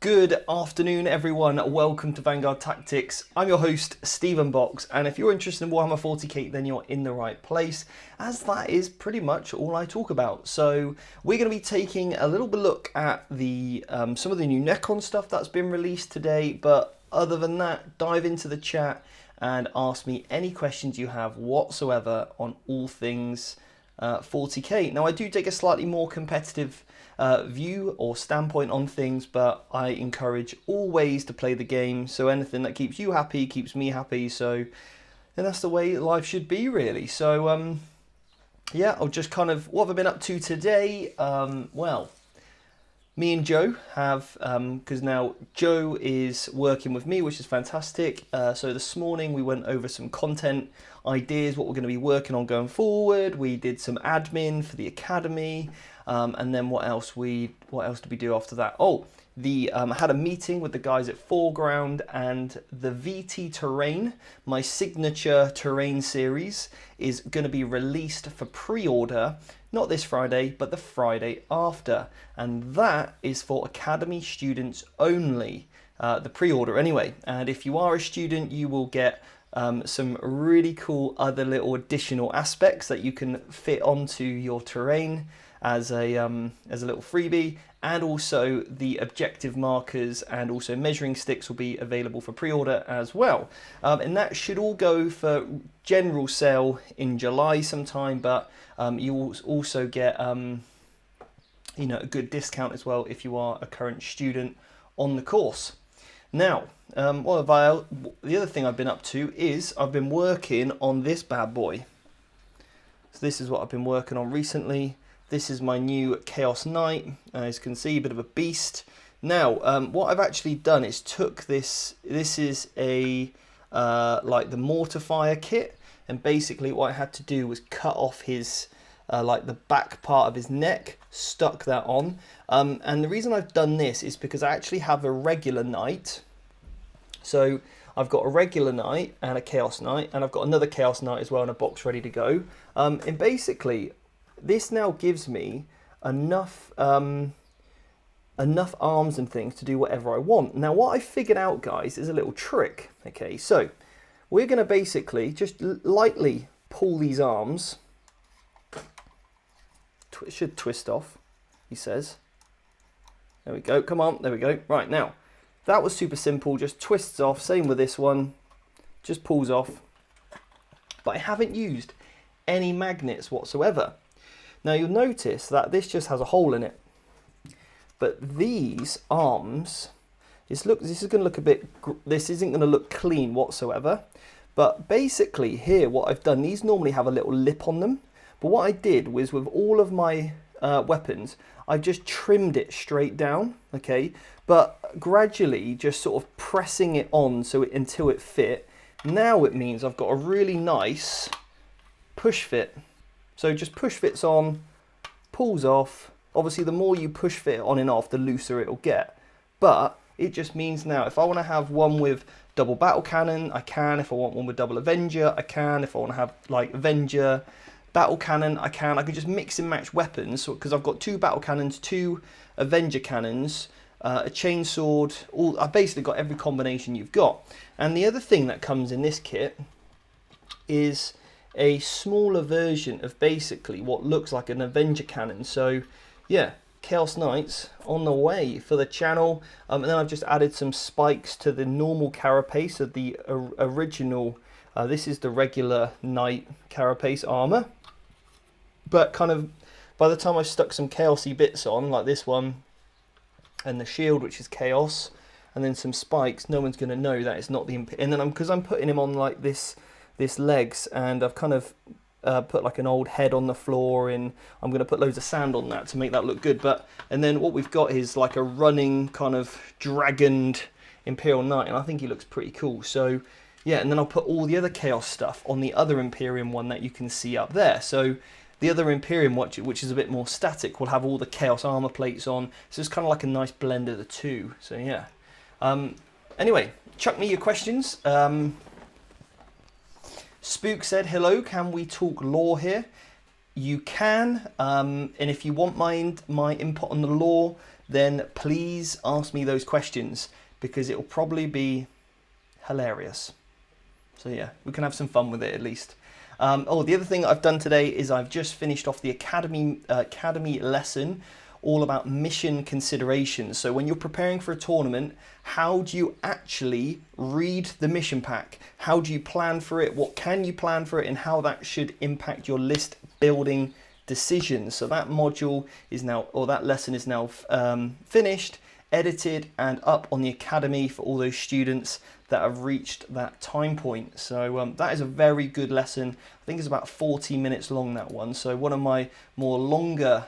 Good afternoon, everyone. Welcome to Vanguard Tactics. I'm your host, Stephen Box, and if you're interested in Warhammer 40k, then you're in the right place, as that is pretty much all I talk about. So we're going to be taking a little bit look at the some of the new Necron stuff that's been released today, but other than that, dive into the chat and ask me any questions you have whatsoever on all things 40k. Now, I do take a slightly more competitive view or standpoint on things, but I encourage always to play the game. So anything that keeps you happy keeps me happy. So, and that's the way life should be, really. So yeah, I'll just kind of, what have I been up to today? Well, me and Joe have, because now Joe is working with me, which is fantastic. So this morning we went over some content ideas, what we're going to be working on going forward. We did some admin for the academy, and then what else did we do after that? Oh, I had a meeting with the guys at Foreground, and the VT Terrain, my signature terrain series, is going to be released for pre-order, not this Friday, but the Friday after. And that is for Academy students only, the pre-order anyway. And if you are a student, you will get some really cool other little additional aspects that you can fit onto your terrain as a little freebie, and also the objective markers and also measuring sticks will be available for pre-order as well. And that should all go for general sale in July sometime, but you will also get a good discount as well if you are a current student on the course. Now, the other thing I've been up to is I've been working on this bad boy. So this is what I've been working on recently. This is my new Chaos Knight. As you can see, a bit of a beast. Now, what I've actually done is took this. This is a like the mortifier kit, and basically what I had to do was cut off his like the back part of his neck, stuck that on. And the reason I've done this is because I actually have a regular knight. So I've got a regular knight and a Chaos Knight, and I've got another Chaos Knight as well in a box ready to go. And basically, this now gives me enough arms and things to do whatever I want. Now, what I figured out, guys, is a little trick. Okay, so we're going to basically just lightly pull these arms. It should twist off, he says. There we go. Come on. There we go. Right, now, that was super simple. Just twists off. Same with this one. Just pulls off. But I haven't used any magnets whatsoever. Now, you'll notice that this just has a hole in it. But these arms, this isn't going to look clean whatsoever. But basically here, what I've done, these normally have a little lip on them. But what I did was with all of my weapons, I just trimmed it straight down, okay? But gradually just sort of pressing it on until it fit. Now it means I've got a really nice push fit. So just push fits on, pulls off. Obviously, the more you push fit on and off, the looser it'll get. But it just means now, if I want to have one with double battle cannon, I can. If I want one with double Avenger, I can. If I want to have like Avenger, battle cannon, I can. I can just mix and match weapons, because I've got 2 battle cannons, 2 Avenger cannons, a chainsword. I've basically got every combination you've got. And the other thing that comes in this kit is a smaller version of basically what looks like an Avenger cannon. So yeah, Chaos Knights on the way for the channel. And then I've just added some spikes to the normal carapace of the original. This is the regular Knight carapace armor. But kind of by the time I've stuck some chaosy bits on, like this one, and the shield, which is chaos, and then some spikes, no one's going to know that it's not the... And then because I'm putting him on like this legs, and I've kind of put like an old head on the floor, and I'm going to put loads of sand on that to make that look good. And then what we've got is like a running kind of dragoned Imperial Knight, and I think he looks pretty cool. So yeah, and then I'll put all the other Chaos stuff on the other Imperium one that you can see up there. So the other Imperium, which is a bit more static, will have all the Chaos armor plates on. So it's kind of like a nice blend of the two. So yeah. Anyway, chuck me your questions. Spook said, hello, can we talk lore here? You can, and if you want my input on the lore, then please ask me those questions, because it will probably be hilarious. So yeah, we can have some fun with it at least. Oh, the other thing I've done today is I've just finished off the academy lesson all about mission considerations. So when you're preparing for a tournament, how do you actually read the mission pack? How do you plan for it? What can you plan for it, and how that should impact your list building decisions? So that module is now, or that lesson is now finished, edited, and up on the academy for all those students that have reached that time point. So that is a very good lesson. I think it's about 40 minutes long, that one. So one of my more longer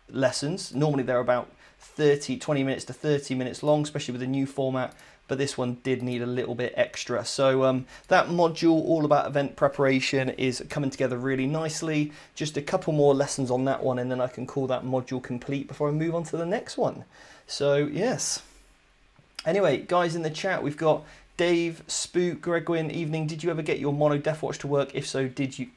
lessons, normally they're about 20 minutes to 30 minutes long, especially with the new format, but this one did need a little bit extra. So that module all about event preparation is coming together really nicely. Just a couple more lessons on that one, and then I can call that module complete before I move on to the next one. So yes. Anyway, guys in the chat, we've got Dave, Spook, Gregwin, evening. Did you ever get your Mono Deathwatch to work? If so,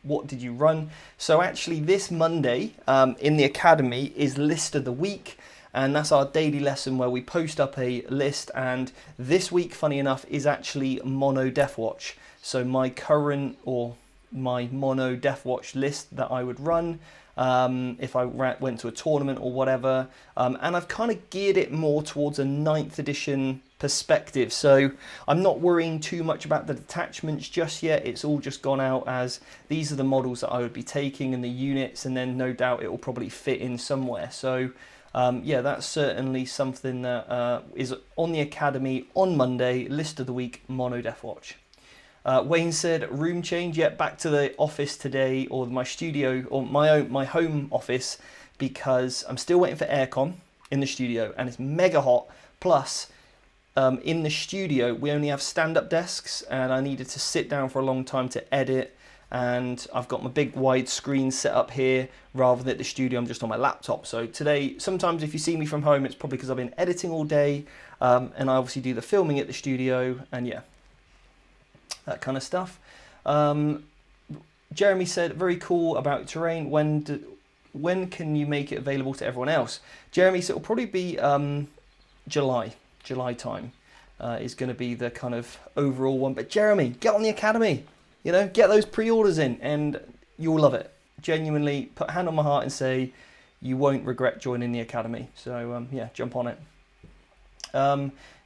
what did you run? So actually this Monday in the Academy is List of the Week, and that's our daily lesson where we post up a list, and this week, funny enough, is actually Mono Deathwatch. So my current, or my Mono Deathwatch list that I would run if I went to a tournament or whatever, and I've kind of geared it more towards a 9th edition perspective, so I'm not worrying too much about the detachments just yet. It's all just gone out as these are the models that I would be taking and the units, and then no doubt it will probably fit in somewhere. So yeah, that's certainly something that is on the Academy on Monday. List of the Week, Mono Deathwatch. Wayne said room change. Yet back to the office today, or my studio, or my home office, because I'm still waiting for aircon in the studio, and it's mega hot. Plus, in the studio we only have stand-up desks, and I needed to sit down for a long time to edit. And I've got my big wide screen set up here rather than at the studio. I'm just on my laptop. So today, sometimes if you see me from home, it's probably because I've been editing all day, and I obviously do the filming at the studio, and yeah, that kind of stuff. Jeremy said, very cool about terrain. When can you make it available to everyone else? Jeremy, so it'll probably be July time is going to be the kind of overall one. But Jeremy, get on the Academy, you know, get those pre-orders in, and you'll love it. Genuinely, put a hand on my heart and say you won't regret joining the Academy. So yeah, jump on it.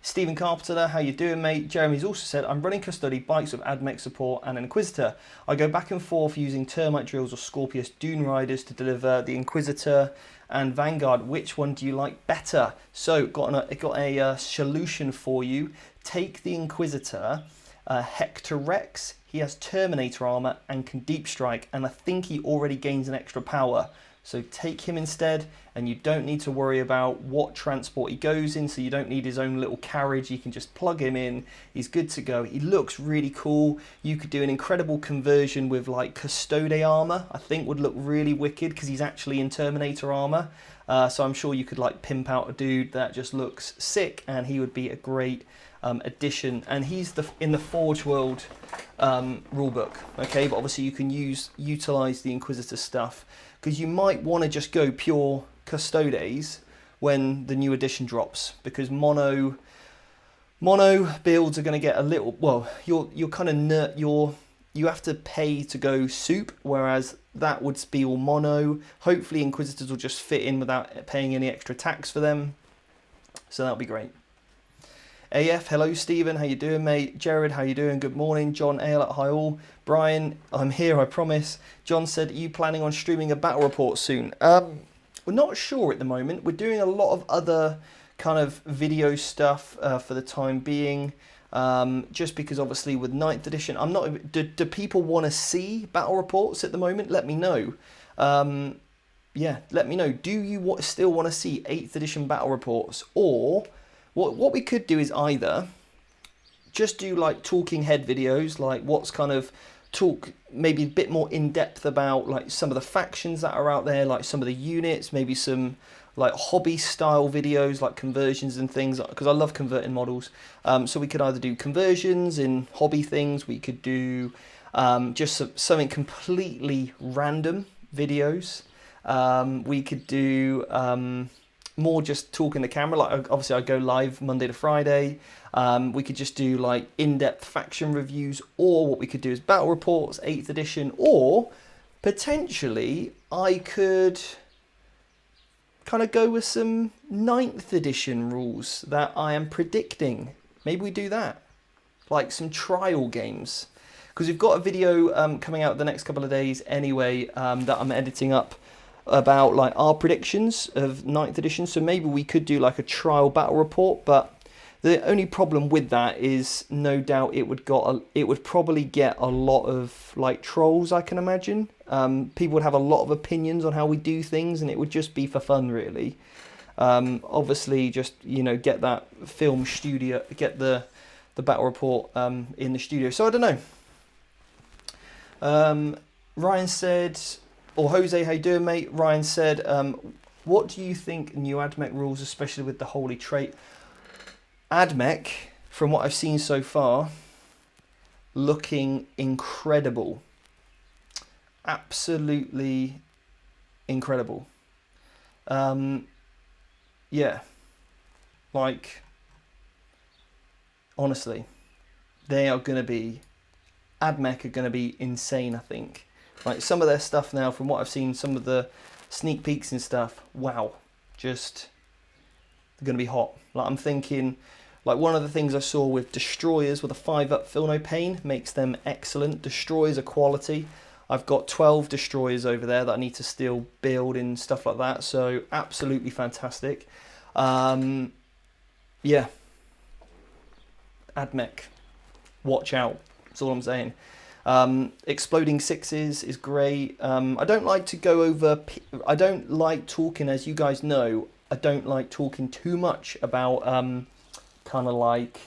Stephen Carpenter, how you doing, mate? Jeremy's also said, I'm running custody bikes with AdMech support and an Inquisitor. I go back and forth using termite drills or Scorpius Dune Riders to deliver the Inquisitor and Vanguard. Which one do you like better? So got a solution for you. Take the Inquisitor, Hector Rex. He has Terminator armor and can deep strike, and I think he already gains an extra power. So take him instead, and you don't need to worry about what transport he goes in, so you don't need his own little carriage. You can just plug him in. He's good to go. He looks really cool. You could do an incredible conversion with like Custode armor. I think would look really wicked because he's actually in Terminator armor. So I'm sure you could like pimp out a dude that just looks sick, and he would be a great addition. And he's in the Forge World rulebook. Okay, but obviously you can utilize the Inquisitor stuff, because you might want to just go pure Custodes when the new edition drops, because mono builds are going to get a little, well, you're kind of you have to pay to go soup, whereas that would be all mono. Hopefully Inquisitors will just fit in without paying any extra tax for them, so that'll be great. AF, hello Stephen, how you doing, mate? Jared, how you doing? Good morning. John Ale at High All. Brian, I'm here, I promise. John said, are you planning on streaming a battle report soon? We're not sure at the moment. We're doing a lot of other kind of video stuff for the time being, just because obviously with 9th edition, do people want to see battle reports at the moment? Let me know. Yeah, let me know. Do you still want to see 8th edition battle reports, or what we could do is either just do like talking head videos, like what's kind of talk maybe a bit more in depth about like some of the factions that are out there, like some of the units, maybe some like hobby style videos like conversions and things, because I love converting models. So we could either do conversions in hobby things, we could do just something completely random videos, we could do more just talking the camera. Like obviously I go live Monday to Friday. We could just do like in-depth faction reviews, or what we could do is battle reports, 8th edition, or potentially I could kind of go with some 9th edition rules that I am predicting. Maybe we do that, like some trial games, because we've got a video coming out the next couple of days anyway, that I'm editing up about like our predictions of 9th edition. So maybe we could do like a trial battle report, but the only problem with that is no doubt it would probably get a lot of like trolls, I can imagine. People would have a lot of opinions on how we do things, and it would just be for fun, really. Obviously, just, you know, get that film studio, get the battle report in the studio. So I don't know. Ryan said, or Jose, how you doing, mate? Ryan said, what do you think new AdMech rules, especially with the holy trait? AdMech, from what I've seen so far, looking incredible. Absolutely incredible. Yeah, like, honestly, they are going to be, AdMech are going to be insane, I think. Like, some of their stuff now, from what I've seen, some of the sneak peeks and stuff, wow, just, they're going to be hot. Like, I'm thinking, like, one of the things I saw with Destroyers with a 5-up Feel No Pain makes them excellent. Destroyers are quality. I've got 12 Destroyers over there that I need to still build and stuff like that, so absolutely fantastic. Yeah, AdMech, watch out, that's all I'm saying. Exploding Sixes is great. I don't like to go over, I don't like talking, as you guys know, I don't like talking too much about kind of like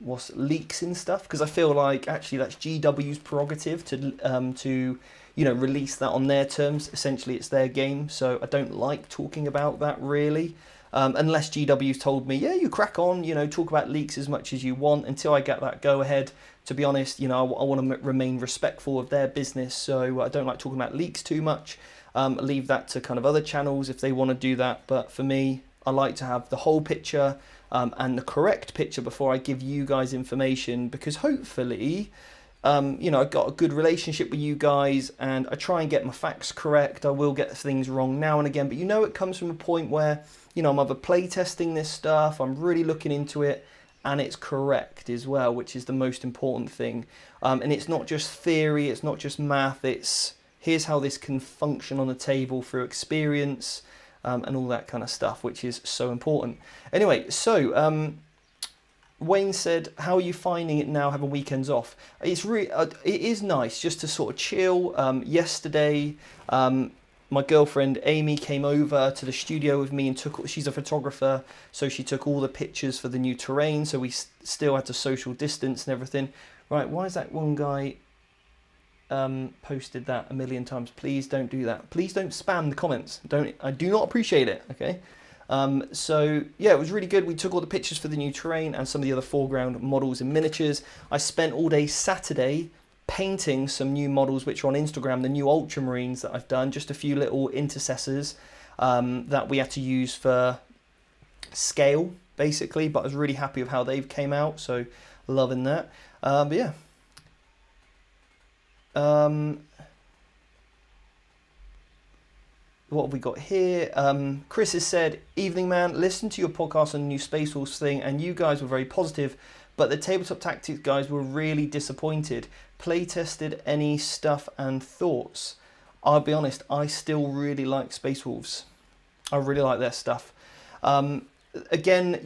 what's leaks and stuff, because I feel like actually that's GW's prerogative to you know, release that on their terms. Essentially it's their game, so I don't like talking about that really, unless GW's told me, yeah, you crack on, you know, talk about leaks as much as you want. Until I get that go ahead, to be honest, you know, I want to remain respectful of their business, so I don't like talking about leaks too much. Leave that to kind of other channels if they want to do that, but for me, I like to have the whole picture and the correct picture before I give you guys information, because hopefully, you know, I've got a good relationship with you guys and I try and get my facts correct. I will get things wrong now and again, but you know, it comes from a point where, you know, I'm either play testing this stuff, I'm really looking into it, and it's correct as well, which is the most important thing. And it's not just theory, it's not just math, it's here's how this can function on the table through experience, and all that kind of stuff, which is so important. Anyway, so Wayne said, how are you finding it now having weekends off? It's really, it is nice just to sort of chill. Yesterday, my girlfriend Amy came over to the studio with me and she's a photographer, so she took all the pictures for the new terrain, so we still had to social distance and everything. Right, why is that one guy posted that a million times? Please don't do that. Please don't spam the comments. I do not appreciate it. Okay. So yeah, it was really good. We took all the pictures for the new terrain and some of the other foreground models and miniatures. I spent all day Saturday painting some new models which are on Instagram, the new Ultramarines that I've done, just a few little intercessors that we had to use for scale basically, but I was really happy with how they've came out, so loving that. But yeah. What have we got here? Chris has said, evening man, listen to your podcast on the new Space Wolves thing and you guys were very positive, but the Tabletop Tactics guys were really disappointed. Play tested any stuff and thoughts? I'll be honest, I still really like Space Wolves. I really like their stuff. Again,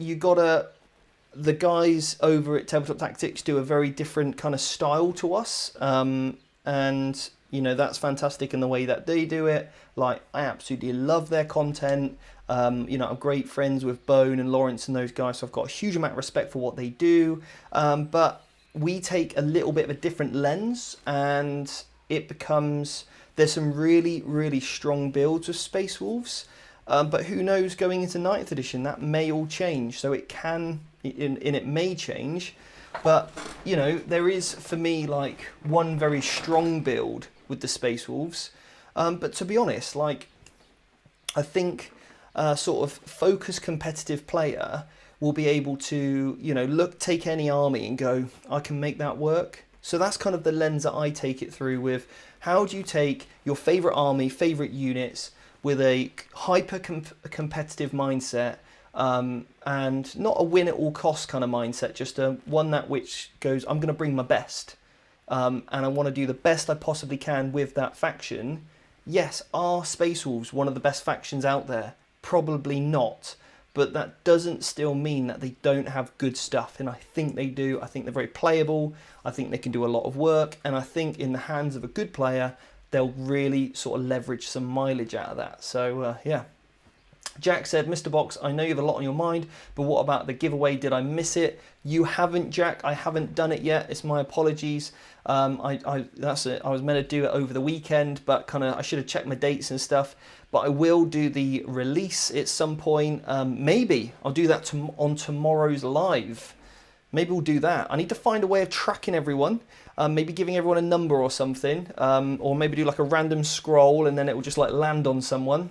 the guys over at Tabletop Tactics do a very different kind of style to us, and you know, that's fantastic in the way that they do it. Like, I absolutely love their content. You know, I'm great friends with Bone and Lawrence and those guys, so I've got a huge amount of respect for what they do. But we take a little bit of a different lens, and it becomes, there's some really, really strong builds with Space Wolves. But who knows, going into 9th edition, that may all change. So it can, and it may change. But, you know, there is, for me, like, one very strong build with the Space Wolves. But to be honest, like, I think sort of focused competitive player will be able to, you know, take any army and go, I can make that work. So that's kind of the lens that I take it through with. How do you take your favorite army, favorite units with a hyper competitive mindset, and not a win at all costs kind of mindset, just a one that which goes, I'm going to bring my best, and I want to do the best I possibly can with that faction. Yes, are Space Wolves one of the best factions out there? Probably not, but that doesn't still mean that they don't have good stuff, and I think they do. I think they're very playable, I think they can do a lot of work, and I think in the hands of a good player, they'll really sort of leverage some mileage out of that. So yeah. Jack said, Mr. Box, I know you have a lot on your mind, but what about the giveaway? Did I miss it? You haven't, Jack. I haven't done it yet. It's my apologies. That's it. I was meant to do it over the weekend, but I should have checked my dates and stuff. But I will do the release at some point. Maybe I'll do that on tomorrow's live. Maybe we'll do that. I need to find a way of tracking everyone. Maybe giving everyone a number or something. Or maybe do like a random scroll and then it will just like land on someone.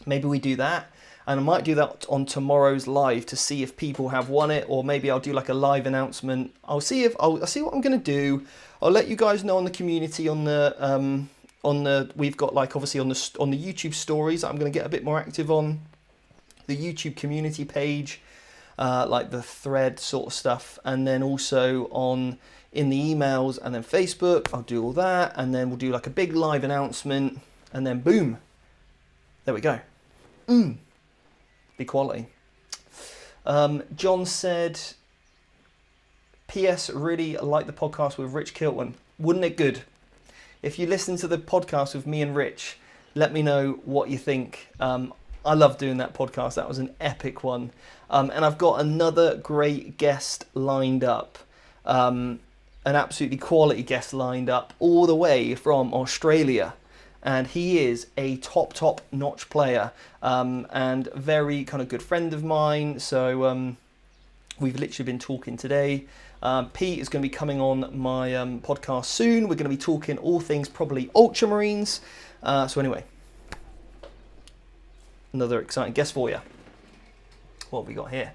Maybe we do that, and I might do that on tomorrow's live to see if people have won it, or maybe I'll do like a live announcement. I'll see what I'm going to do. I'll let you guys know on the community on the we've got like obviously on the YouTube stories. I'm going to get a bit more active on the YouTube community page, like the thread sort of stuff, and then also in the emails, and then Facebook. I'll do all that, and then we'll do like a big live announcement, and then boom. There we go. Be quality. John said, P.S. really like the podcast with Rich Kiltman. Wouldn't it good? If you listen to the podcast with me and Rich, let me know what you think. I love doing that podcast. That was an epic one. And I've got another great guest lined up. An absolutely quality guest lined up all the way from Australia. And he is a top-notch player, and very kind of good friend of mine. So we've literally been talking today. Pete is going to be coming on my podcast soon. We're going to be talking all things probably Ultramarines. So anyway, another exciting guest for you. What have we got here?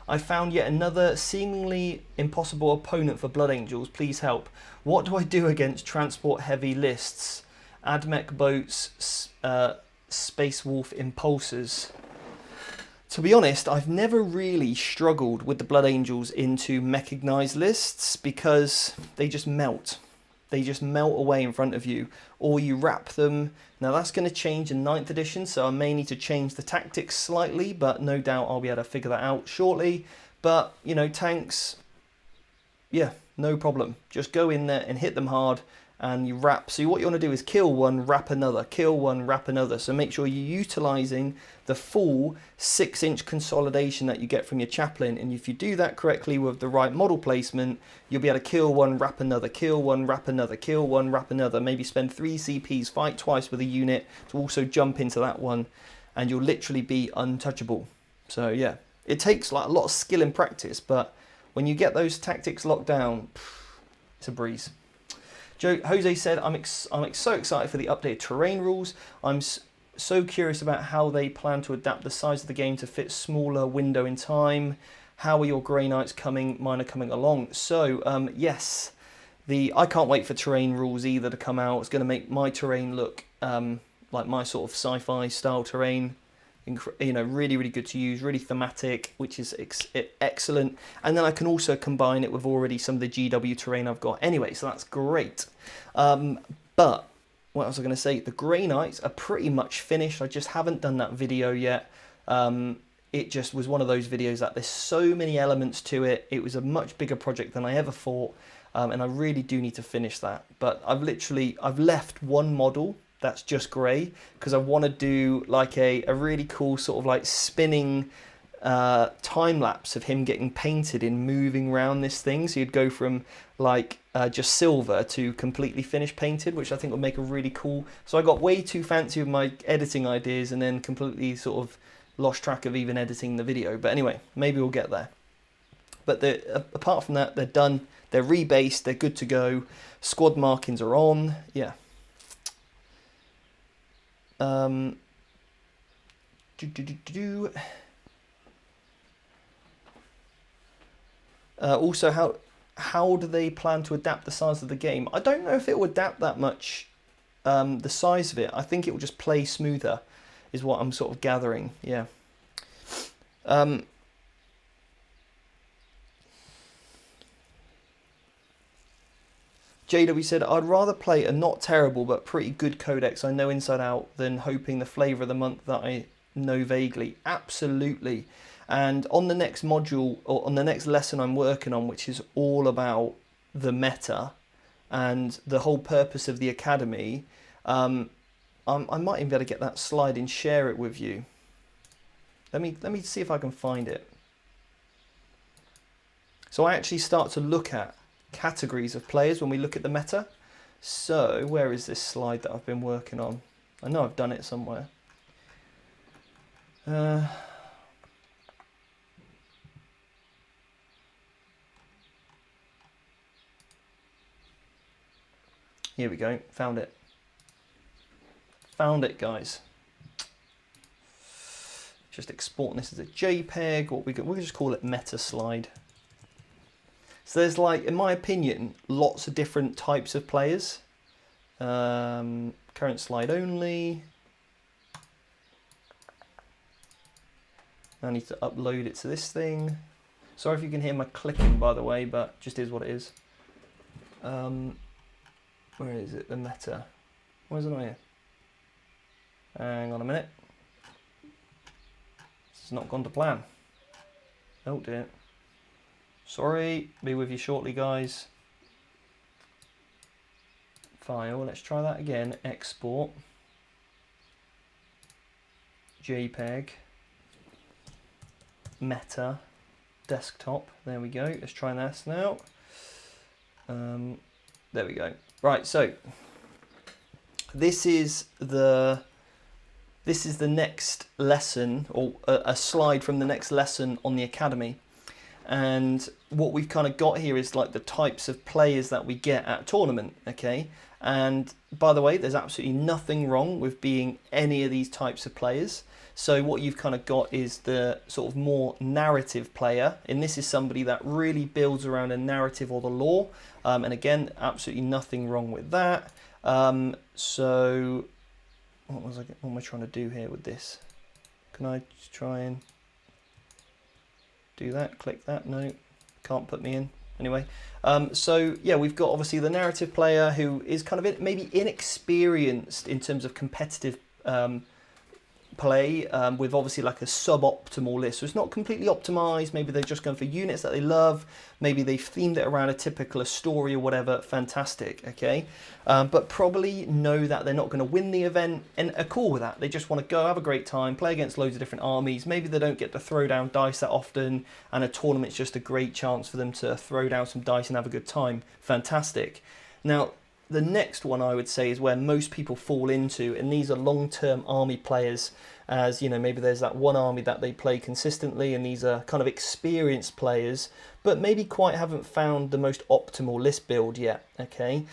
I found yet another seemingly impossible opponent for Blood Angels. Please help. What do I do against transport heavy lists? Admech boats, Space Wolf impulsors. To be honest, I've never really struggled with the Blood Angels into mechanized lists because they just melt. They just melt away in front of you, or you wrap them. Now that's going to change in 9th edition, so I may need to change the tactics slightly, but no doubt I'll be able to figure that out shortly. But, you know, tanks, yeah, no problem. Just go in there and hit them hard, and you wrap. So what you want to do is kill one, wrap another, kill one, wrap another. So make sure you're utilising the full 6-inch consolidation that you get from your chaplain. And if you do that correctly with the right model placement, you'll be able to kill one, wrap another, kill one, wrap another, kill one, wrap another. Maybe spend 3 CPs, fight twice with a unit to also jump into that one, and you'll literally be untouchable. So yeah, it takes like a lot of skill and practice, but when you get those tactics locked down, it's a breeze. Jose said, I'm so excited for the updated terrain rules. I'm so curious about how they plan to adapt the size of the game to fit smaller window in time. How are your Grey Knights coming? Mine are coming along. So, yes, I can't wait for terrain rules either to come out. It's going to make my terrain look like my sort of sci-fi style terrain. You know, really, really good to use, really thematic, which is excellent. And then I can also combine it with already some of the GW terrain I've got anyway, so that's great. But what else was I going to say? The Grey Knights are pretty much finished. I just haven't done that video yet. It just was one of those videos that there's so many elements to it. It was a much bigger project than I ever thought, and I really do need to finish that. But I've left one model that's just grey because I want to do like a really cool sort of like spinning time lapse of him getting painted in moving around this thing. So you'd go from like just silver to completely finished painted, which I think would make a really cool. So I got way too fancy with my editing ideas and then completely sort of lost track of even editing the video. But anyway, maybe we'll get there. But apart from that, they're done. They're rebased. They're good to go. Squad markings are on. Yeah. Also, how do they plan to adapt the size of the game? I don't know if it will adapt that much, the size of it. I think it will just play smoother, is what I'm sort of gathering. Yeah. JW said, I'd rather play a not terrible but pretty good codex I know inside out than hoping the flavour of the month that I know vaguely. Absolutely. And on the next module, or on the next lesson I'm working on, which is all about the meta and the whole purpose of the academy, I might even be able to get that slide and share it with you. Let me see if I can find it. So I actually start to look at categories of players when we look at the meta. So where is this slide that I've been working on? I know I've done it somewhere. Here we go, found it. Found it, guys. Just exporting this as a JPEG, or we'll just call it meta slide. So there's, like, in my opinion, lots of different types of players. Current slide only. I need to upload it to this thing. Sorry if you can hear my clicking, by the way, but just is what it is. Where is it? The meta. Why is it not here? Hang on a minute. It's not gone to plan. Oh dear. Sorry. Be with you shortly, guys. File. Let's try that again. Export. JPEG. Meta. Desktop. There we go. Let's try this now. There we go. Right, so this is the next lesson, or a slide from the next lesson on the academy. And what we've kind of got here is like the types of players that we get at a tournament, okay? And by the way, there's absolutely nothing wrong with being any of these types of players. So what you've kind of got is the sort of more narrative player, and this is somebody that really builds around a narrative or the lore. And again, absolutely nothing wrong with that. So what am I trying to do here with this? Can I just try and do that? Click that? No, can't put me in. Anyway, so yeah, we've got obviously the narrative player who is kind of maybe inexperienced in terms of competitive play, with obviously like a suboptimal list. So it's not completely optimized. Maybe they're just going for units that they love. Maybe they've themed it around a typical story or whatever. Fantastic, okay? But probably know that they're not going to win the event and are cool with that. They just want to go have a great time, play against loads of different armies. Maybe they don't get to throw down dice that often, and a tournament's just a great chance for them to throw down some dice and have a good time. Fantastic. Now, the next one I would say is where most people fall into, and these are long-term army players, as you know, maybe there's that one army that they play consistently, and these are kind of experienced players, but maybe quite haven't found the most optimal list build yet, okay?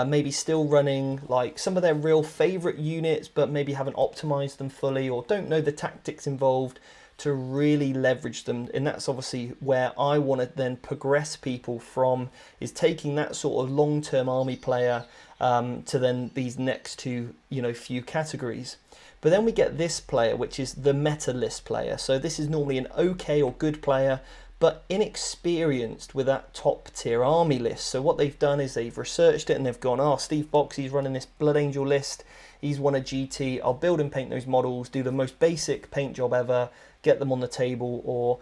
Maybe still running like some of their real favorite units, but maybe haven't optimized them fully, or don't know the tactics involved to really leverage them. And that's obviously where I want to then progress people from, is taking that sort of long-term army player to then these next two, you know, few categories. But then we get this player, which is the meta list player. So this is normally an okay or good player, but inexperienced with that top tier army list. So what they've done is they've researched it and they've gone, oh, Steve Box, he's running this Blood Angel list. He's won a GT. I'll build and paint those models, do the most basic paint job ever, get them on the table, or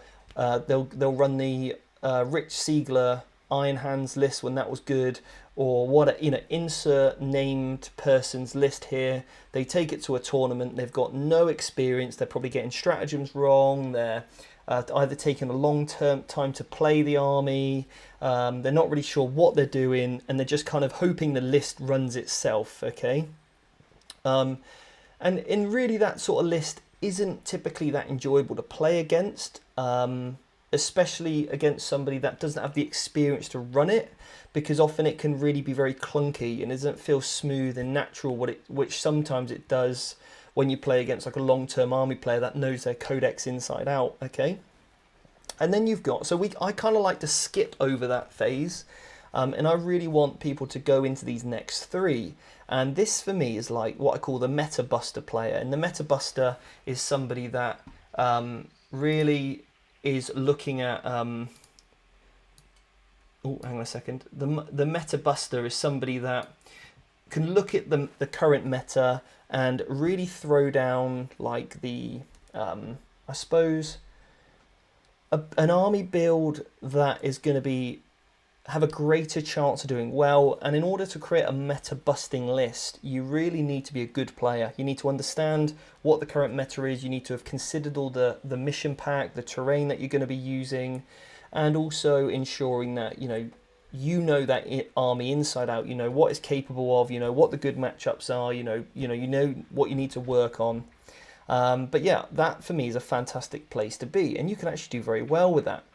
they'll run the Rich Siegler Iron Hands list when that was good, or what, you know, insert named person's list here. They take it to a tournament. They've got no experience. They're probably getting stratagems wrong. They're either taking a long time to play the army. They're not really sure what they're doing, and they're just kind of hoping the list runs itself. Okay, and really that sort of list isn't typically that enjoyable to play against, especially against somebody that doesn't have the experience to run it, because often it can really be very clunky and doesn't feel smooth and natural, which sometimes it does when you play against like a long-term army player that knows their codex inside out, okay? And then you've got, I kind of like to skip over that phase, and I really want people to go into these next three. And this for me is like what I call the meta buster player. And the meta buster is somebody that really is looking at, oh, hang on a second. The meta buster is somebody that can look at the current meta and really throw down like the, I suppose, an army build that is going to have a greater chance of doing well. And in order to create a meta busting list, you really need to be a good player. You need to understand what the current meta is. You need to have considered all the mission pack, the terrain that you're going to be using, and also ensuring that you know that army inside out. You know what it's capable of. You know what the good matchups are. You know what you need to work on. But yeah, that for me is a fantastic place to be, and you can actually do very well with that.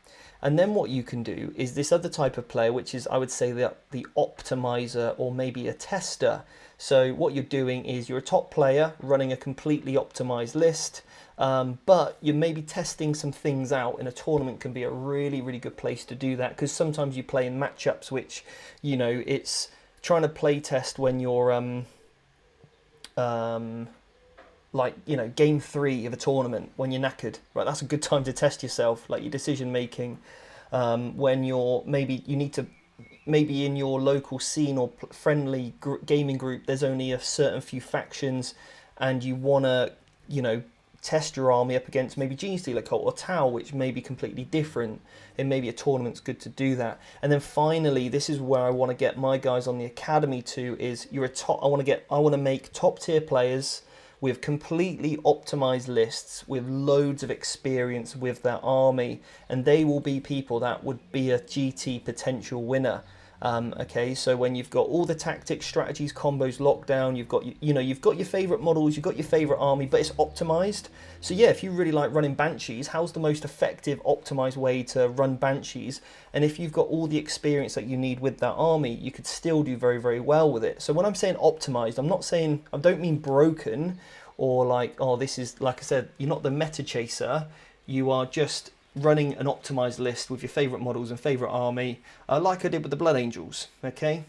And then what you can do is this other type of player, which is, I would say, the optimizer or maybe a tester. So what you're doing is you're a top player running a completely optimized list, but you're maybe testing some things out. In a tournament can be a really, really good place to do that, because sometimes you play in matchups which, it's trying to play test when you're game 3 of a tournament when you're knackered, right? That's a good time to test yourself, like your decision making. When you need to, maybe in your local scene or friendly gaming group, there's only a certain few factions, and you want to, test your army up against maybe Gene Stealer Cult or Tau, which may be completely different. And maybe a tournament's good to do that. And then finally, this is where I want to get my guys on the academy to, is I want to make top tier players with completely optimized lists, with loads of experience with their army, and they will be people that would be a GT potential winner. Okay, so when you've got all the tactics, strategies, combos locked down, you've got your favorite models, you've got your favorite army, but it's optimized. So yeah, if you really like running Banshees, how's the most effective optimized way to run Banshees? And if you've got all the experience that you need with that army, you could still do very, very well with it. So when I'm saying optimized, I don't mean broken, or like, oh, this is, like I said, you're not the meta chaser, you are just running an optimized list with your favorite models and favorite army, like I did with the Blood Angels. Okay,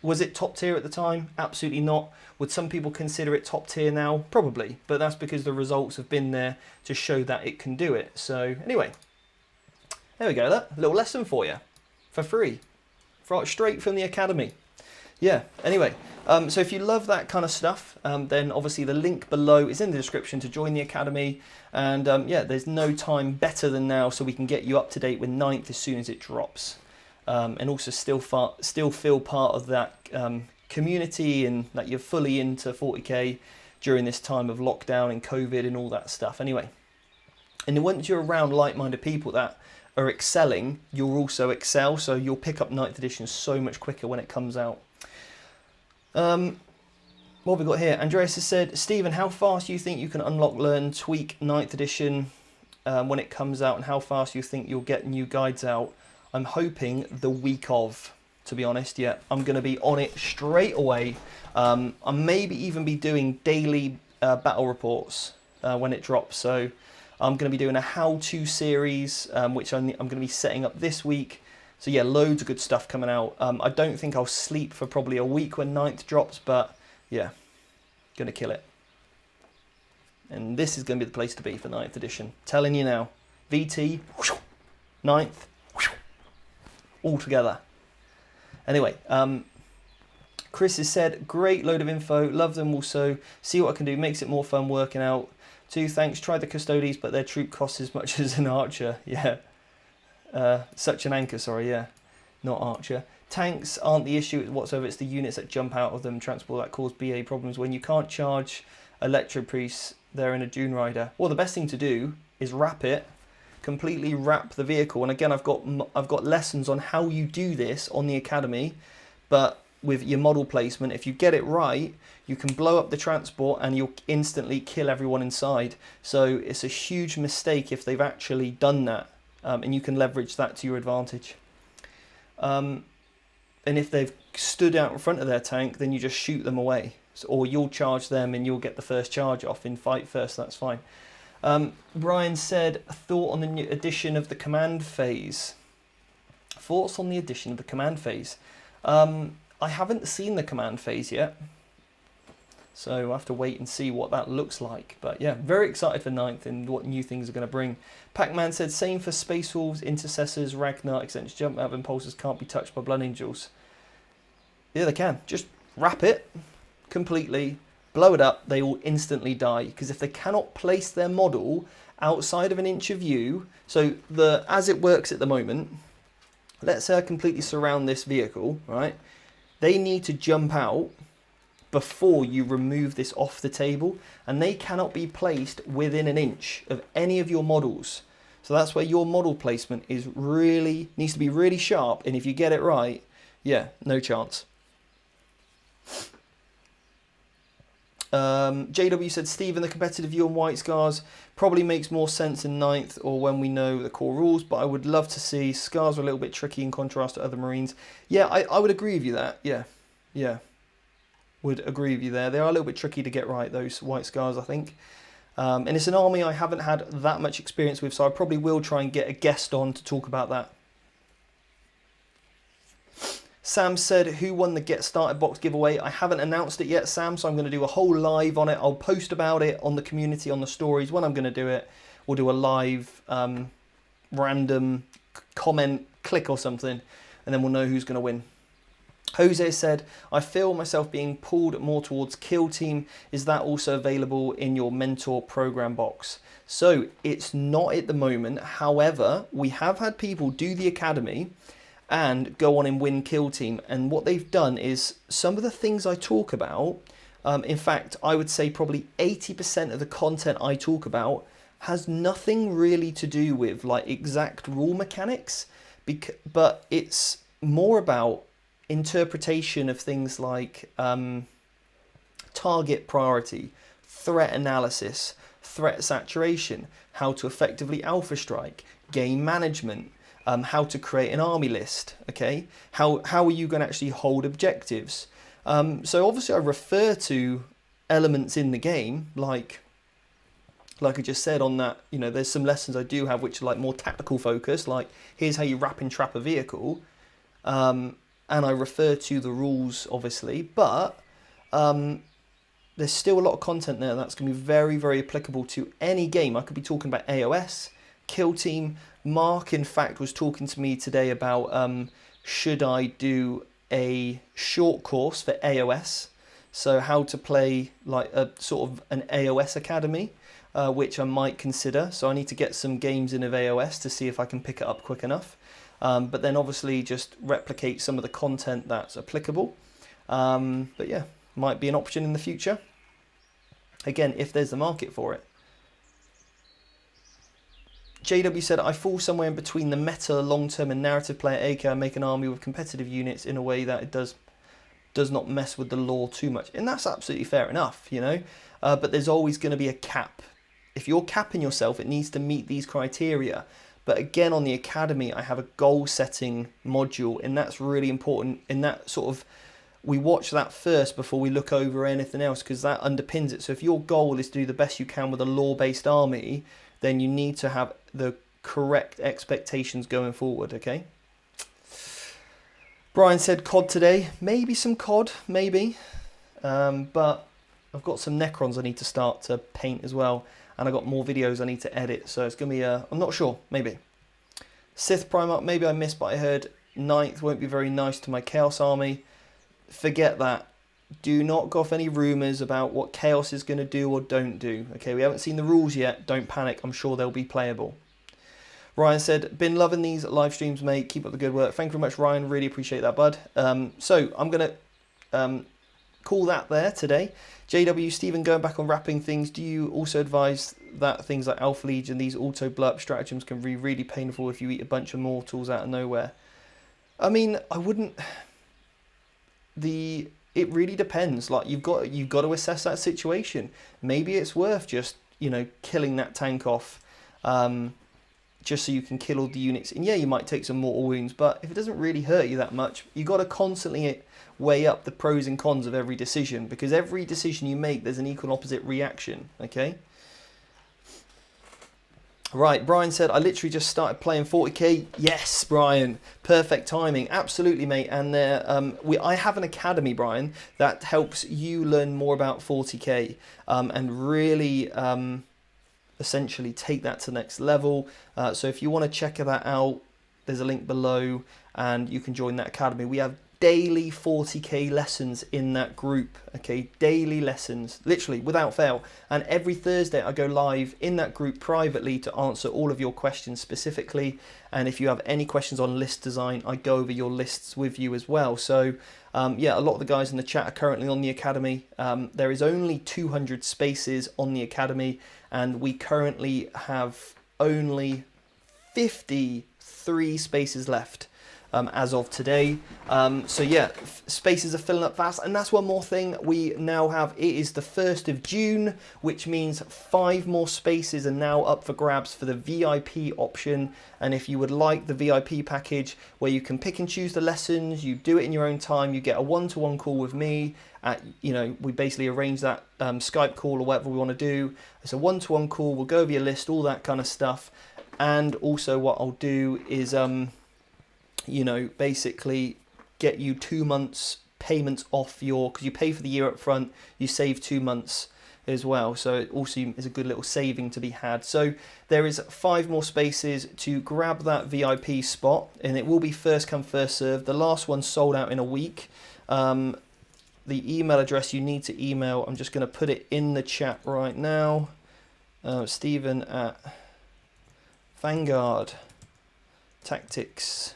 was it top tier at the time? Absolutely not. Would some people consider it top tier now? Probably, but that's because the results have been there to show that it can do it. So anyway, there we go. That little lesson for you, for free, straight from the academy. Yeah, anyway, so if you love that kind of stuff, then obviously the link below is in the description to join the academy. And yeah, there's no time better than now, so we can get you up to date with 9th as soon as it drops. And also still feel part of that community, and that you're fully into 40k during this time of lockdown and COVID and all that stuff. Anyway, and then once you're around like-minded people that are excelling, you'll also excel, so you'll pick up 9th edition so much quicker when it comes out. What have we got here? Andreas has said, Stephen, how fast do you think you can unlock, learn, tweak 9th edition when it comes out, and how fast do you think you'll get new guides out? I'm hoping the week of, to be honest. Yeah, I'm going to be on it straight away. I maybe even be doing daily battle reports when it drops. So I'm going to be doing a how-to series, which I'm going to be setting up this week. So yeah, loads of good stuff coming out. I don't think I'll sleep for probably a week when 9th drops, but yeah, going to kill it. And this is going to be the place to be for 9th edition. Telling you now. VT, 9th, all together. Anyway, Chris has said, great load of info. Love them also. See what I can do. Makes it more fun working out. 2, thanks. Tried the Custodes, but their troop costs as much as an archer. Yeah. Such an anchor, sorry, yeah. Not archer. Tanks aren't the issue whatsoever. It's the units that jump out of them, transport, that cause BA problems. When you can't charge Electro Priests, they're in a Dune Rider. Well, the best thing to do is wrap it, completely wrap the vehicle. And again, I've got lessons on how you do this on the academy, but with your model placement, if you get it right, you can blow up the transport and you'll instantly kill everyone inside. So it's a huge mistake if they've actually done that, and you can leverage that to your advantage. And if they've stood out in front of their tank, then you just shoot them away. or you'll charge them and you'll get the first charge off in fight first. That's fine. Brian said, a thought on the new addition of the command phase. Thoughts on the addition of the command phase. I haven't seen the command phase yet, so I'll have to wait and see what that looks like. But yeah, very excited for 9th and what new things are going to bring. Pac-Man said, same for Space Wolves, Intercessors, Ragnar, Extension Jump Out Impulsors can't be touched by Blood Angels. Yeah, they can. Just wrap it completely, blow it up, they will instantly die. Because if they cannot place their model outside of an inch of you, so as it works at the moment, let's say I completely surround this vehicle, right? They need to jump out before you remove this off the table, and they cannot be placed within an inch of any of your models. So that's where your model placement needs to be really sharp, and if you get it right, yeah, no chance. JW said, Stephen, the competitive view on White Scars probably makes more sense in 9th or when we know the core rules, but I would love to see Scars are a little bit tricky in contrast to other Marines. Yeah, I would agree with you that. Yeah. Would agree with you there. They are a little bit tricky to get right, those White Scars, I think. And it's an army I haven't had that much experience with, so I probably will try and get a guest on to talk about that. Sam said, who won the Get Started box giveaway? I haven't announced it yet, Sam, so I'm going to do a whole live on it. I'll post about it on the community, on the stories. When I'm going to do it, we'll do a live random comment, click or something, and then we'll know who's going to win. Jose said, I feel myself being pulled more towards Kill Team. Is that also available in your mentor program box? So it's not at the moment. However, we have had people do the academy and go on and win Kill Team. And what they've done is some of the things I talk about, in fact, I would say probably 80% of the content I talk about has nothing really to do with like exact rule mechanics, but it's more about interpretation of things like target priority, threat analysis, threat saturation, how to effectively alpha strike, game management, how to create an army list, okay? How are you going to actually hold objectives? So obviously I refer to elements in the game, like I just said on that, you know, there's some lessons I do have which are like more tactical focus, like here's how you wrap and trap a vehicle, and I refer to the rules obviously, but there's still a lot of content there that's going to be very, very applicable to any game. I could be talking about AOS, Kill Team. Mark, in fact, was talking to me today about should I do a short course for AOS, so how to play like a sort of an AOS academy, which I might consider. So I need to get some games in of AOS to see if I can pick it up quick enough. But then obviously just replicate some of the content that's applicable. But yeah, might be an option in the future. Again, if there's the market for it. JW said, I fall somewhere in between the meta, long-term and narrative player AK. I make an army with competitive units in a way that it does not mess with the lore too much. And that's absolutely fair enough, you know. But there's always going to be a cap. If you're capping yourself, it needs to meet these criteria. But again, on the Academy, I have a goal-setting module, and that's really important. In that sort of, we watch that first before we look over anything else, because that underpins it. So if your goal is to do the best you can with a lore-based army, then you need to have the correct expectations going forward, okay? Brian said COD today. Maybe some COD, maybe. But I've got some Necrons I need to start to paint as well. And I've got more videos I need to edit. So it's going to be, I'm not sure, maybe. Sith Primarch, maybe I missed, but I heard 9th won't be very nice to my Chaos army. Forget that. Do not go off any rumours about what Chaos is going to do or don't do. Okay, we haven't seen the rules yet. Don't panic. I'm sure they'll be playable. Ryan said, been loving these live streams, mate. Keep up the good work. Thank you very much, Ryan. Really appreciate that, bud. So I'm going to call that there today. JW, Stephen, going back on wrapping things, do you also advise that things like Alpha Legion, these auto blow up stratagems can be really painful if you eat a bunch of mortals out of nowhere? I mean, I wouldn't... It really depends. Like you've got to assess that situation. Maybe it's worth just, you know, killing that tank off just so you can kill all the units. And yeah, you might take some mortal wounds, but if it doesn't really hurt you that much, you got to constantly weigh up the pros and cons of every decision, because every decision you make, there's an equal and opposite reaction, okay? Right, Brian said, I literally just started playing 40k. Yes, Brian, perfect timing. Absolutely, mate. And I have an academy, Brian, that helps you learn more about 40k and really essentially take that to the next level. So if you want to check that out, there's a link below and you can join that academy. We have daily 40k lessons in that group, okay? Daily lessons, literally without fail. And every Thursday I go live in that group privately to answer all of your questions specifically. And if you have any questions on list design, I go over your lists with you as well. So yeah, a lot of the guys in the chat are currently on the academy. There is only 200 spaces on the academy, and we currently have only 53 spaces left. As of today. So yeah, spaces are filling up fast. And that's one more thing we now have. It is the 1st of June, which means 5 more spaces are now up for grabs for the VIP option. And if you would like the VIP package where you can pick and choose the lessons, you do it in your own time, you get a one-to-one call with me. We basically arrange that Skype call or whatever we want to do. It's a one-to-one call. We'll go over your list, all that kind of stuff. And also what I'll do is basically get you 2 months payments off because you pay for the year up front, you save 2 months as well. So it also is a good little saving to be had. So there is 5 more spaces to grab that VIP spot, and it will be first come, first served. The last one sold out in a week. The email address you need to email, I'm just going to put it in the chat right now. Stephen at Vanguard Tactics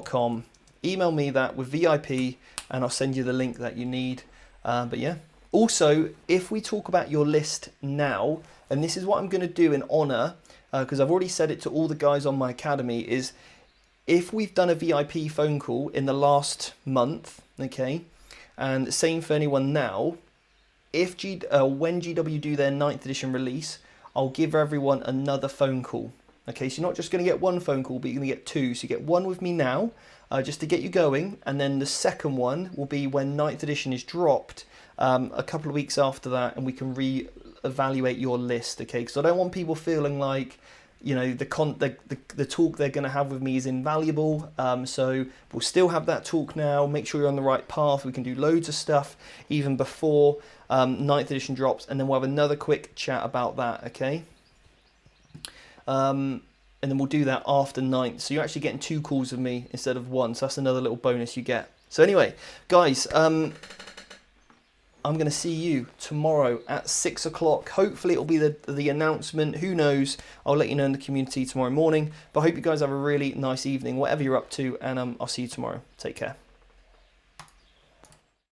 .com. Email me that with VIP and I'll send you the link that you need. But yeah, also if we talk about your list now, and this is what I'm going to do in honor, because I've already said it to all the guys on my academy, is if we've done a VIP phone call in the last month, okay, and same for anyone now, if when GW do their 9th edition release, I'll give everyone another phone call. Okay, so you're not just going to get 1 phone call, but you're going to get 2. So you get 1 with me now, just to get you going, and then the second one will be when 9th edition is dropped, a couple of weeks after that, and we can re-evaluate your list, okay? Because I don't want people feeling like, the talk they're going to have with me is invaluable. So we'll still have that talk now. Make sure you're on the right path. We can do loads of stuff even before 9th edition drops, and then we'll have another quick chat about that, okay? And then we'll do that after 9th. So you're actually getting 2 calls with me instead of 1. So that's another little bonus you get. So anyway, guys, I'm going to see you tomorrow at 6 o'clock. Hopefully it'll be the announcement. Who knows? I'll let you know in the community tomorrow morning. But I hope you guys have a really nice evening, whatever you're up to. And I'll see you tomorrow. Take care.